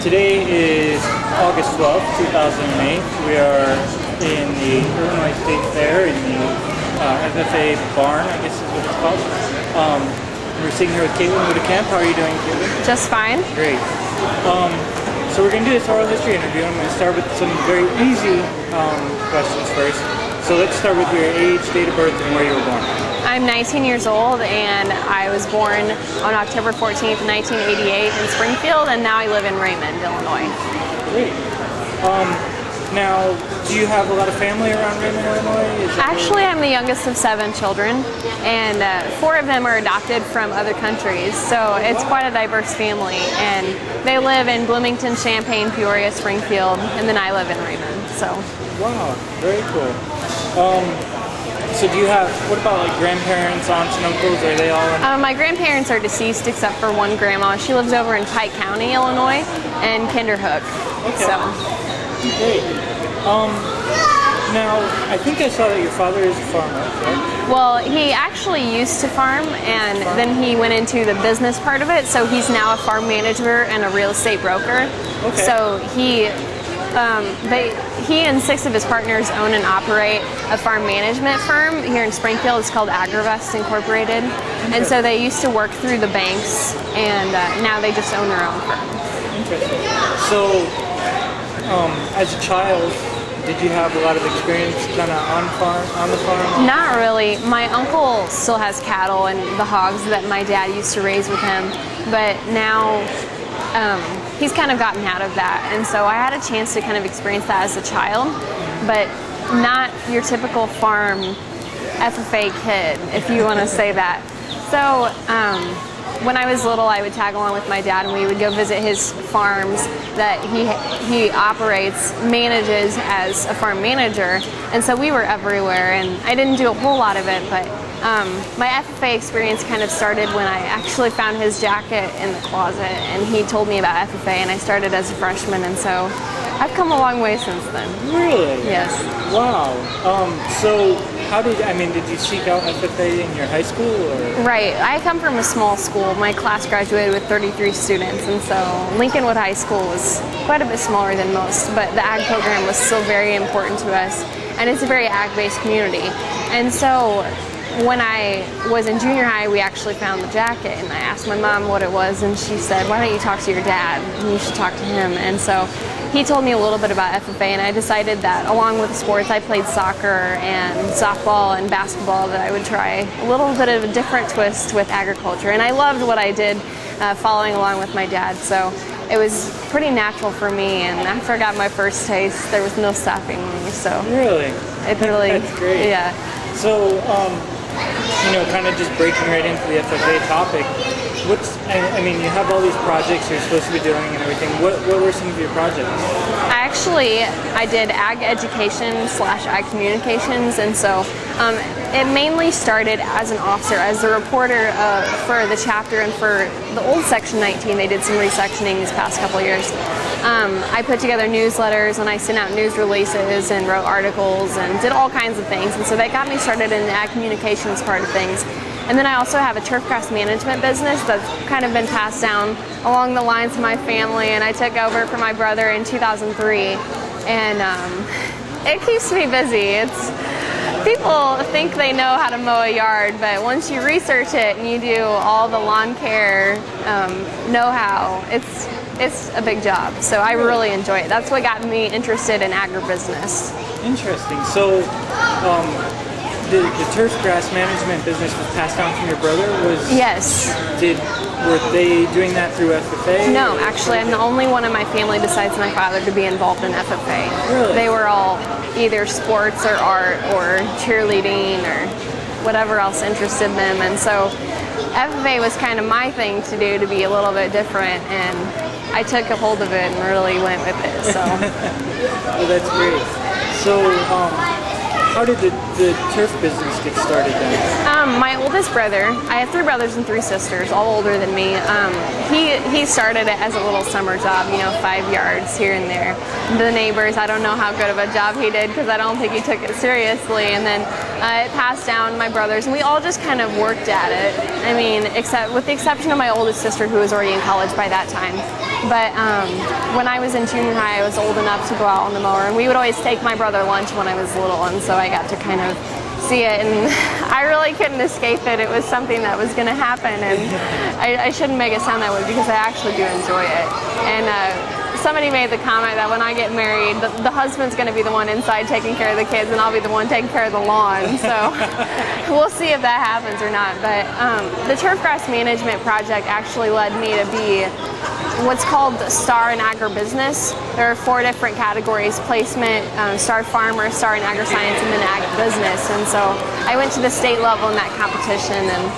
Today is August 12th, 2008. We are in the Illinois State Fair in the FFA barn, I guess is what it's called. We're sitting here with Kaitlin Weitekamp. How are you doing, Kaitlin? Just fine. Great. So we're going to do this oral history interview. I'm going to start with some very easy questions first. So let's start with your age, date of birth, and where you were born. I'm 19 years old, and I was born on October 14th, 1988 in Springfield, and now I live in Raymond, Illinois. Great. Now, do you have a lot of family around Raymond, Illinois? Actually, I'm the youngest of 7 children, and 4 of them are adopted from other countries, so it's quite a diverse family, and they live in Bloomington, Champaign, Peoria, Springfield, and then I live in Raymond, so. Wow, very cool. So do you have, what about like grandparents, aunts and uncles, are they all in? My grandparents are deceased except for one grandma. She lives over in Pike County, Illinois, and Kinderhook. Okay. So. Great. Now, I think I saw that your father is a farmer, correct? Well, he actually used to farm, and then he went into the business part of it, so he's now a farm manager and a real estate broker. Okay. So he and 6 of his partners own and operate a farm management firm here in Springfield. It's called Agrovest Incorporated. And so they used to work through the banks, and now they just own their own firm. Interesting. So, as a child, did you have a lot of experience kind of on the farm? Not really. My uncle still has cattle and the hogs that my dad used to raise with him, but now he's kind of gotten out of that, and so I had a chance to kind of experience that as a child, but not your typical farm FFA kid, if you want to say that. So when I was little, I would tag along with my dad, and we would go visit his farms that he operates, manages as a farm manager, and so we were everywhere, and I didn't do a whole lot of it, but my FFA experience kind of started when I actually found his jacket in the closet, and he told me about FFA, and I started as a freshman, and so I've come a long way since then. Really? Yes. Wow. So did you seek out FFA in your high school? Or? Right. I come from a small school. My class graduated with 33 students, and so Lincolnwood High School was quite a bit smaller than most, but the ag program was still very important to us, and it's a very ag-based community. And so when I was in junior high, we actually found the jacket, and I asked my mom what it was, and she said, "Why don't you talk to your dad? You should talk to him." And so he told me a little bit about FFA, and I decided that along with sports, I played soccer and softball and basketball, that I would try a little bit of a different twist with agriculture. And I loved what I did following along with my dad, so it was pretty natural for me, and after I got my first taste, there was no stopping me. So really? It really, that's great. Yeah. So, kind of just breaking right into the FFA topic, you have all these projects you're supposed to be doing and everything. What were some of your projects? I did ag education / ag communications, and so it mainly started as an officer, as a reporter for the chapter, and for the old Section 19, they did some resectioning these past couple of years. I put together newsletters, and I sent out news releases and wrote articles and did all kinds of things, and so that got me started in the ag communications part of things. And then I also have a turf grass management business that's kind of been passed down along the lines of my family, and I took over for my brother in 2003, and it keeps me busy. People think they know how to mow a yard, but once you research it and you do all the lawn care know-how, it's a big job. So I really enjoy it. That's what got me interested in agribusiness. Interesting. So the turf grass management business was passed down from your brother? Yes. Were they doing that through FFA? No, actually, I'm the only one in my family besides my father to be involved in FFA. Really? They were all either sports or art or cheerleading or whatever else interested them, and so FFA was kind of my thing to do, to be a little bit different, and I took a hold of it and really went with it. So. Well, that's great. So, how did the turf business get started then? My oldest brother, I have 3 brothers and 3 sisters, all older than me. He started it as a little summer job, 5 yards here and there. The neighbors, I don't know how good of a job he did, because I don't think he took it seriously. And then it passed down to my brothers, and we all just kind of worked at it. I mean, with the exception of my oldest sister, who was already in college by that time. But when I was in junior high, I was old enough to go out on the mower, and we would always take my brother lunch when I was little, and so I got to kind of see it, and I really couldn't escape it. It was something that was going to happen, and I shouldn't make it sound that way because I actually do enjoy it. And somebody made the comment that when I get married, the husband's going to be the one inside taking care of the kids, and I'll be the one taking care of the lawn. So we'll see if that happens or not. But the turfgrass management project actually led me to be what's called Star in Agribusiness. There are 4 different categories: placement, Star Farmer, Star in Agri-Science, and then Agribusiness. And so I went to the state level in that competition, and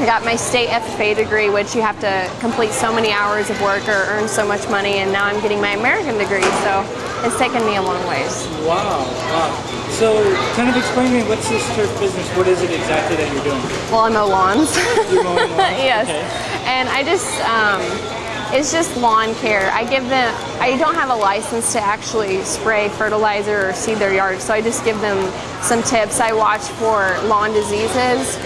I got my state FFA degree, which you have to complete so many hours of work or earn so much money, and now I'm getting my American degree, so it's taken me a long ways. Wow, wow. So kind of explain to me, what's this turf business? What is it exactly that you're doing? Well, I mow lawns. You're mowing lawns? Yes. Okay. And I just, it's just lawn care. I don't have a license to actually spray fertilizer or seed their yard, so I just give them some tips. I watch for lawn diseases.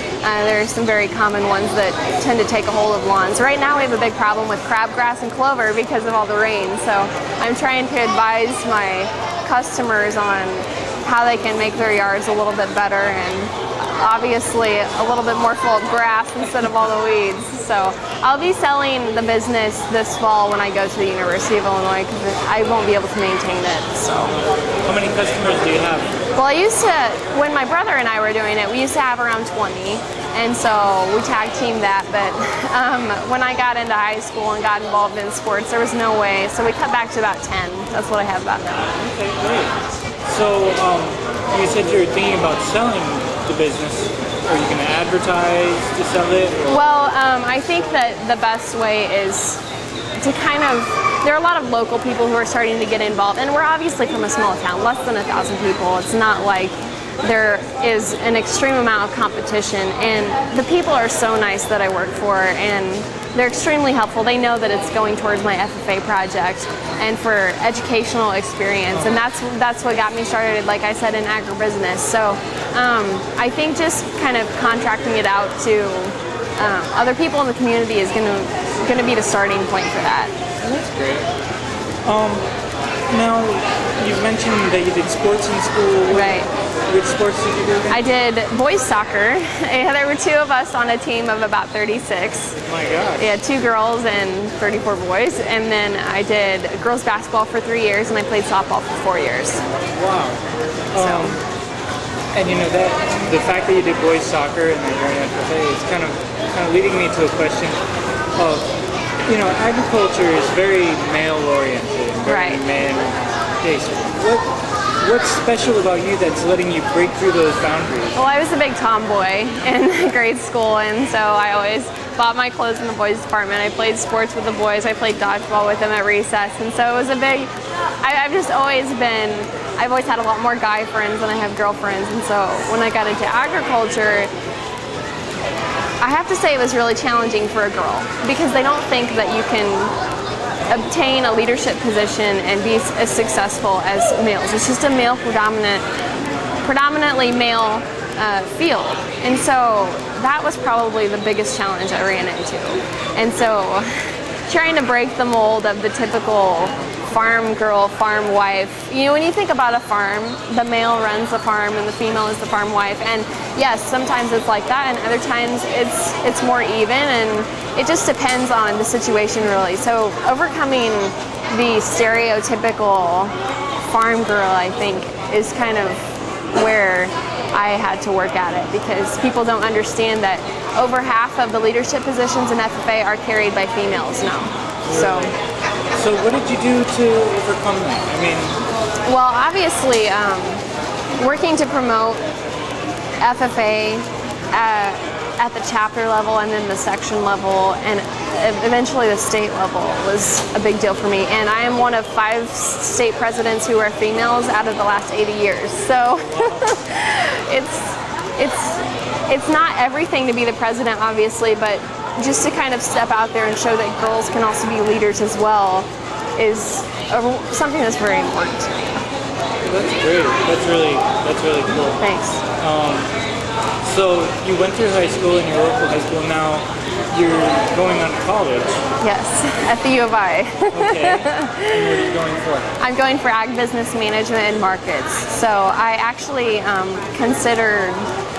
There are some very common ones that tend to take a hold of lawns. Right now we have a big problem with crabgrass and clover because of all the rain, so I'm trying to advise my customers on how they can make their yards a little bit better, and obviously a little bit more full of grass instead of all the weeds. So I'll be selling the business this fall when I go to the University of Illinois because I won't be able to maintain it. So how many customers do you have? well, I used to, when my brother and I were doing it, we used to have around 20, and so we tag teamed that. But when I got into high school and got involved in sports, there was no way, so we cut back to about 10. That's what I have about now. Okay, great. So you said you're thinking about selling the business. Are you going to advertise to sell it? Or? Well, I think that the best way is to kind of, there are a lot of local people who are starting to get involved, and we're obviously from a small town, less than 1,000 people. It's not like there is an extreme amount of competition, and the people are so nice that I work for, and they're extremely helpful. They know that it's going towards my FFA project and for educational experience, and that's what got me started, like I said, in agribusiness. So I think just kind of contracting it out to other people in the community is going to be the starting point for that. That's great. Now, you've mentioned that you did sports in school. Right. Which sports did you do again? I did boys soccer. There were 2 of us on a team of about 36. Oh my gosh. Yeah, 2 girls and 34 boys. And then I did girls basketball for 3 years, and I played softball for 4 years. Wow. And you know that the fact that you did boys soccer and that you're in FFA is kind of leading me to a question of, you know, agriculture is very male oriented, very right. man-based. What's special about you that's letting you break through those boundaries? Well, I was a big tomboy in grade school, and so I always bought my clothes in the boys department. I played sports with the boys. I played dodgeball with them at recess, and so it was a big, I've always had a lot more guy friends than I have girlfriends, and so when I got into agriculture, I have to say it was really challenging for a girl because they don't think that you can obtain a leadership position and be as successful as males. It's just a male predominantly male field, and so that was probably the biggest challenge I ran into. And so trying to break the mold of the typical farm girl, farm wife. You know, when you think about a farm, the male runs the farm and the female is the farm wife. And yes, sometimes it's like that, and other times it's more even, and it just depends on the situation, really. So overcoming the stereotypical farm girl, I think, is kind of where I had to work at it, because people don't understand that over half of the leadership positions in FFA are carried by females now. So what did you do to overcome that? I mean, well, obviously, working to promote FFA at the chapter level and then the section level and eventually the state level was a big deal for me. And I am one of 5 state presidents who are females out of the last 80 years. So it's not everything to be the president, obviously, but just to kind of step out there and show that girls can also be leaders as well is something that's very important to me. That's great. That's really cool. Thanks. So you went through high school in your local high school. Now you're going on to college. Yes, at the U of I. Okay. And what are you going for? I'm going for Ag Business Management and Markets. So I actually considered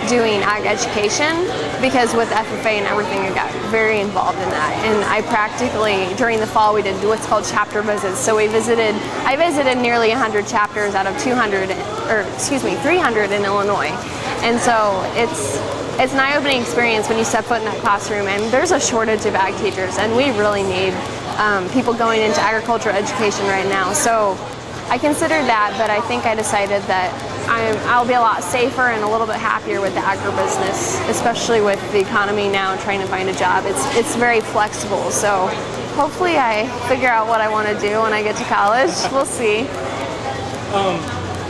doing ag education because with FFA and everything I got very involved in that, and I practically during the fall we did what's called chapter visits. So I visited nearly 100 chapters out of 300 in Illinois, and so it's an eye-opening experience when you step foot in that classroom, and there's a shortage of ag teachers, and we really need people going into agricultural education right now. So I considered that, but I think I decided that I'll be a lot safer and a little bit happier with the agribusiness, especially with the economy now and trying to find a job. It's very flexible, so hopefully I figure out what I want to do when I get to college. We'll see.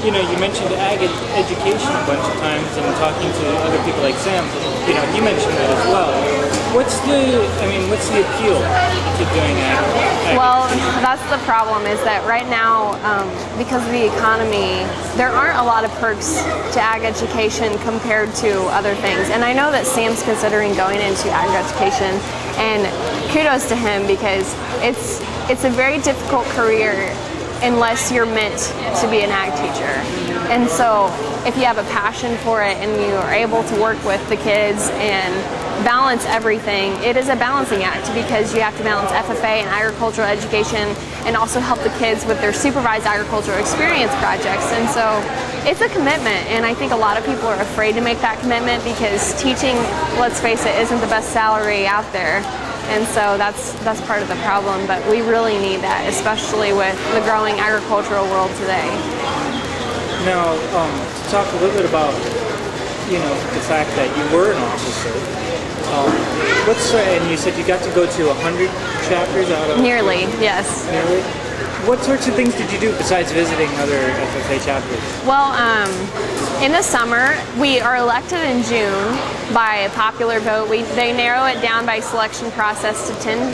You know, you mentioned ag education a bunch of times, and talking to other people like Sam, you know, you mentioned that as well. What's the appeal to doing ag? Well, that's the problem, is that right now, because of the economy, there aren't a lot of perks to ag education compared to other things. And I know that Sam's considering going into ag education, and kudos to him, because it's a very difficult career unless you're meant to be an ag teacher. And so if you have a passion for it and you are able to work with the kids and balance everything, it is a balancing act, because you have to balance FFA and agricultural education and also help the kids with their supervised agricultural experience projects. And so it's a commitment, and I think a lot of people are afraid to make that commitment because teaching, let's face it, isn't the best salary out there. And so that's part of the problem, but we really need that, especially with the growing agricultural world today. Now, to talk a little bit about, you know, the fact that you were an officer, and you said you got to go to 100 chapters out of... Nearly, yes. Nearly? What sorts of things did you do besides visiting other FFA chapters? Well, in the summer, we are elected in June by a popular vote. They narrow it down by selection process to 10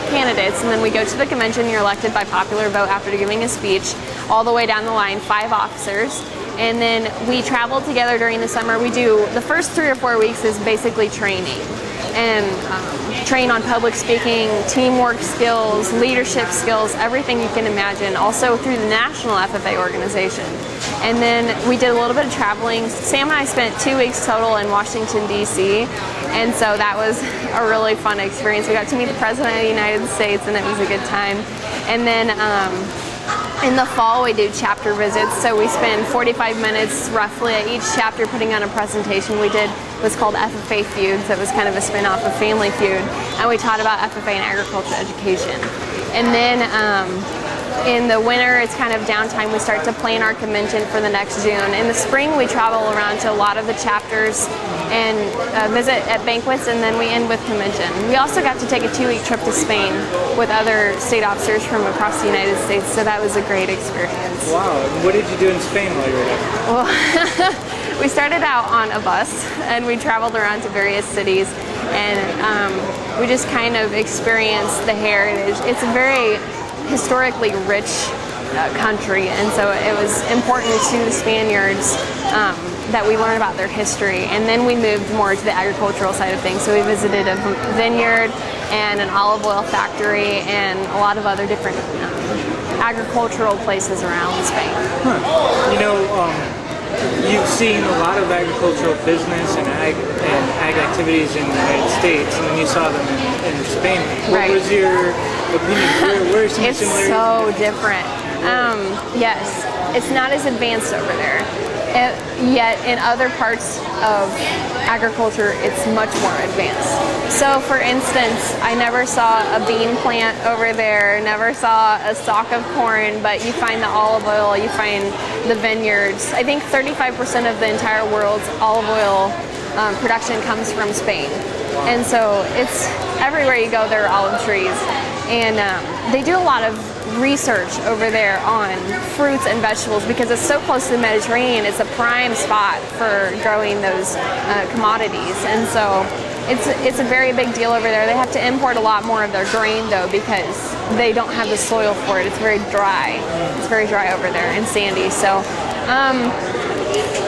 candidates, and then we go to the convention. You're elected by popular vote after giving a speech, all the way down the line, 5 officers. And then we travel together during the summer. We do, the first 3 or 4 weeks is basically training, and train on public speaking, teamwork skills, leadership skills, everything you can imagine, also through the national FFA organization. And then we did a little bit of traveling. Sam and I spent 2 weeks total in Washington, D.C., and so that was a really fun experience. We got to meet the President of the United States, and it was a good time. And then in the fall, we do chapter visits, so we spend 45 minutes roughly at each chapter putting on a presentation. We did what's called FFA Feuds, that was kind of a spin-off of Family Feud, and we taught about FFA and agriculture education. And then in the winter, it's kind of downtime. We start to plan our convention for the next June. In the spring, we travel around to a lot of the chapters and visit at banquets, and then we end with convention. We also got to take a 2-week trip to Spain with other state officers from across the United States, so that was a great experience. Wow, and what did you do in Spain while you were there? Well, we started out on a bus, and we traveled around to various cities, and we just kind of experienced the heritage. It's a very historically rich country, and so it was important to the Spaniards that we learn about their history. And then we moved more to the agricultural side of things, so we visited a vineyard and an olive oil factory and a lot of other different agricultural places around Spain. Huh. You know, you've seen a lot of agricultural business and ag activities in the United States, and then you saw them in Spain. What was your opinion? Where are some It's similarities? so different. Yes, it's not as advanced over there. Yet in other parts of agriculture, it's much more advanced. So for instance, I never saw a bean plant over there, never saw a stalk of corn, but you find the olive oil, you find the vineyards. I think 35% of the entire world's olive oil production comes from Spain. And so it's everywhere you go, there are olive trees. And they do a lot of research over there on fruits and vegetables because it's so close to the Mediterranean. It's a prime spot for growing those commodities, and so it's a very big deal over there. They have to import a lot more of their grain though because they don't have the soil for it. It's very dry. It's very dry over there and sandy. So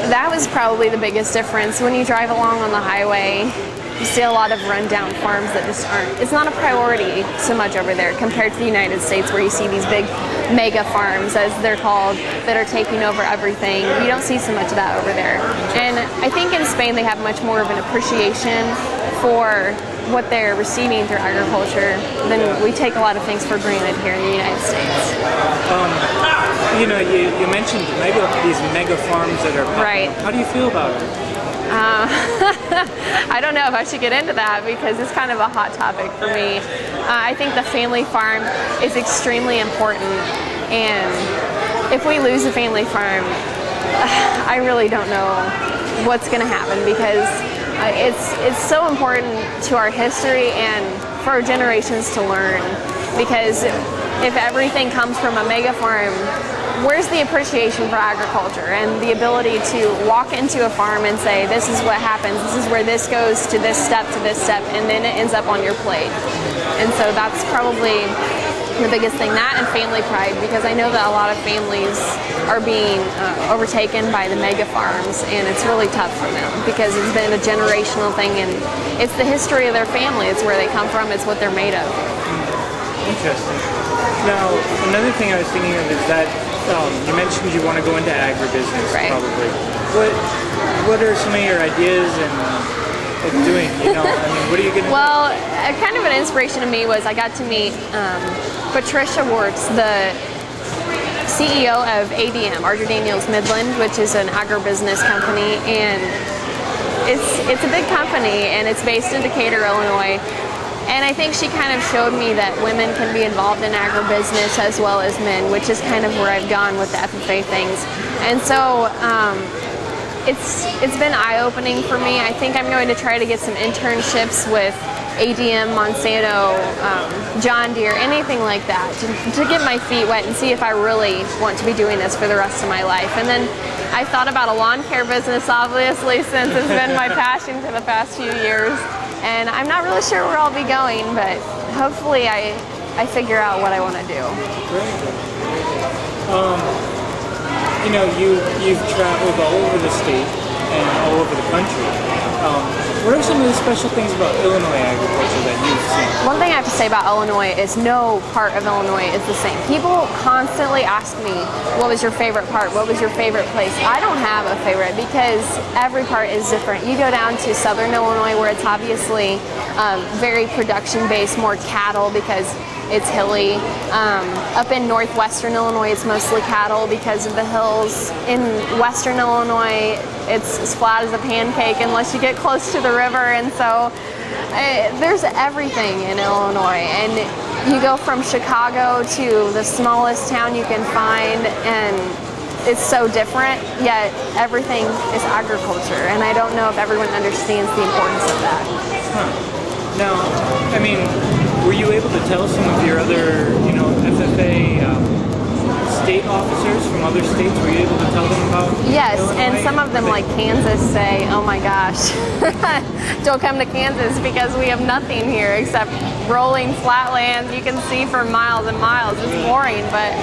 That was probably the biggest difference. When you drive along on the highway, you see a lot of rundown farms that just aren't, it's not a priority so much over there compared to the United States, where you see these big mega farms, as they're called, that are taking over everything. You don't see so much of that over there. And I think in Spain they have much more of an appreciation for what they're receiving through agriculture than we take a lot of things for granted here in the United States. You know, you mentioned these mega farms that are popping Right. up. How do you feel about it? I don't know if I should get into that because it's kind of a hot topic for me. I think the family farm is extremely important, and if we lose a family farm, I really don't know what's going to happen, because it's so important to our history and for our generations to learn. Because if everything comes from a mega farm, where's the appreciation for agriculture and the ability to walk into a farm and say, this is what happens, this is where this goes to this step, and then it ends up on your plate. And so that's probably the biggest thing, that and family pride, because I know that a lot of families are being overtaken by the mega farms, and it's really tough for them because it's been a generational thing, and it's the history of their family, it's where they come from, it's what they're made of. Interesting. Now, another thing I was thinking of is that you mentioned you want to go into agribusiness, Right. probably. What are some of your ideas of doing? You know, I mean, what are you going to Well, kind of an inspiration to me was I got to meet Patricia Wartz, the CEO of ADM, Archer Daniels Midland, which is an agribusiness company, and it's a big company, and it's based in Decatur, Illinois. And I think she kind of showed me that women can be involved in agribusiness as well as men, which is kind of where I've gone with the FFA things. And so it's been eye-opening for me. I think I'm going to try to get some internships with ADM, Monsanto, John Deere, anything like that, to get my feet wet and see if I really want to be doing this for the rest of my life. And then I thought about a lawn care business, obviously, since it's been my passion for the past few years. And I'm not really sure where I'll be going, but hopefully I figure out what I want to do. Great. You know, you've traveled all over the state and all over the country. What are some of the special things about Illinois agriculture that you've seen? One thing I have to say about Illinois is no part of Illinois is the same. People constantly ask me, what was your favorite part? What was your favorite place? I don't have a favorite because every part is different. You go down to southern Illinois where it's obviously very production-based, more cattle because it's hilly. Up in northwestern Illinois, it's mostly cattle because of the hills. In western Illinois, it's as flat as a pancake unless you get close to the river, and so there's everything in Illinois. And you go from Chicago to the smallest town you can find, and it's so different, yet everything is agriculture, and I don't know if everyone understands the importance of that. Huh. Now, I mean, were you able to tell some of your other, you know, FFA state officers from other states, were you able to tell them about Yes, Illinois? and some of them, like Kansas, say, oh my gosh, don't come to Kansas because we have nothing here except rolling flatlands you can see for miles and miles. It's boring, but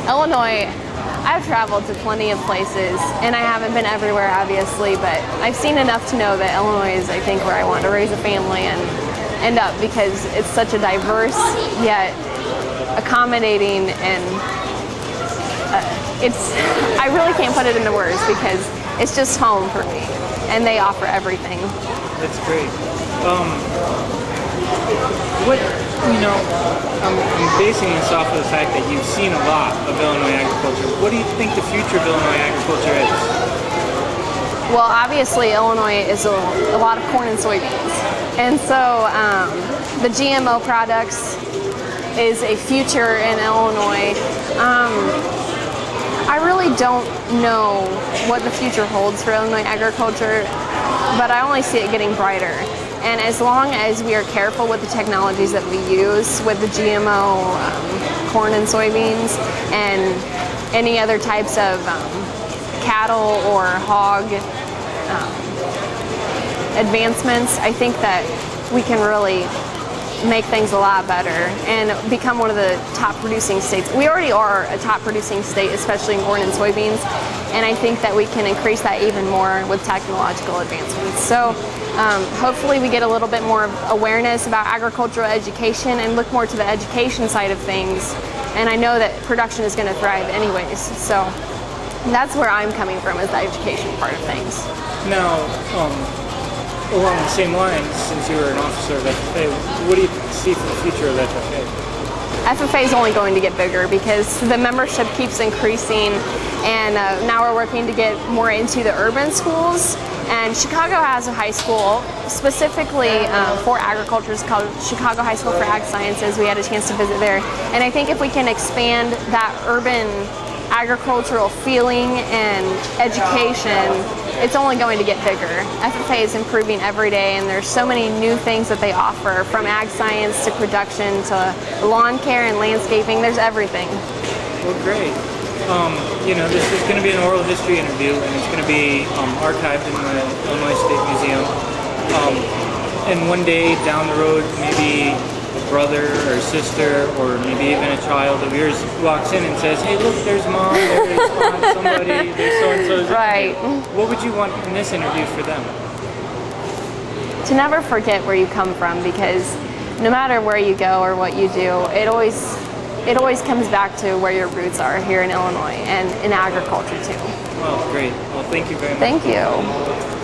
Illinois, I've traveled to plenty of places, and I haven't been everywhere, obviously, but I've seen enough to know that Illinois is, I think, where I want to raise a family and end up, because it's such a diverse yet accommodating, and I really can't put it into words because it's just home for me, and they offer everything. That's great. What, you know, I'm basing this off of the fact that you've seen a lot of Illinois agriculture. What do you think the future of Illinois agriculture is? Well, obviously Illinois is a lot of corn and soybeans, and so the GMO products is a future in Illinois. I really don't know what the future holds for Illinois agriculture, but I only see it getting brighter. And as long as we are careful with the technologies that we use with the GMO corn and soybeans and any other types of cattle or hog advancements, I think that we can really make things a lot better and become one of the top producing states. We already are a top producing state, especially in corn and soybeans, and I think that we can increase that even more with technological advancements. So hopefully we get a little bit more awareness about agricultural education and look more to the education side of things. And I know that production is going to thrive anyways. So that's where I'm coming from, is the education part of things. Now, along the same lines, since you were an officer of FFA, what do you see for the future of FFA? FFA is only going to get bigger because the membership keeps increasing, and now we're working to get more into the urban schools. And Chicago has a high school specifically for agriculture. It's called Chicago High School for Ag Sciences. We had a chance to visit there, and I think if we can expand that urban agricultural feeling and education, it's only going to get bigger. FFA is improving every day, and there's so many new things that they offer, from ag science to production to lawn care and landscaping. There's everything. Well, great. This is going to be an oral history interview, and it's going to be archived in the Illinois State Museum. And one day down the road, maybe a brother or sister, or maybe even a child of yours walks in and says, "Hey, look, there's Mom, there's Aunt somebody, there's so-and-so." Right. What would you want in this interview for them? To never forget where you come from, because no matter where you go or what you do, it always comes back to where your roots are here in Illinois and in agriculture too. Well, great. Well, thank you very much. Thank you.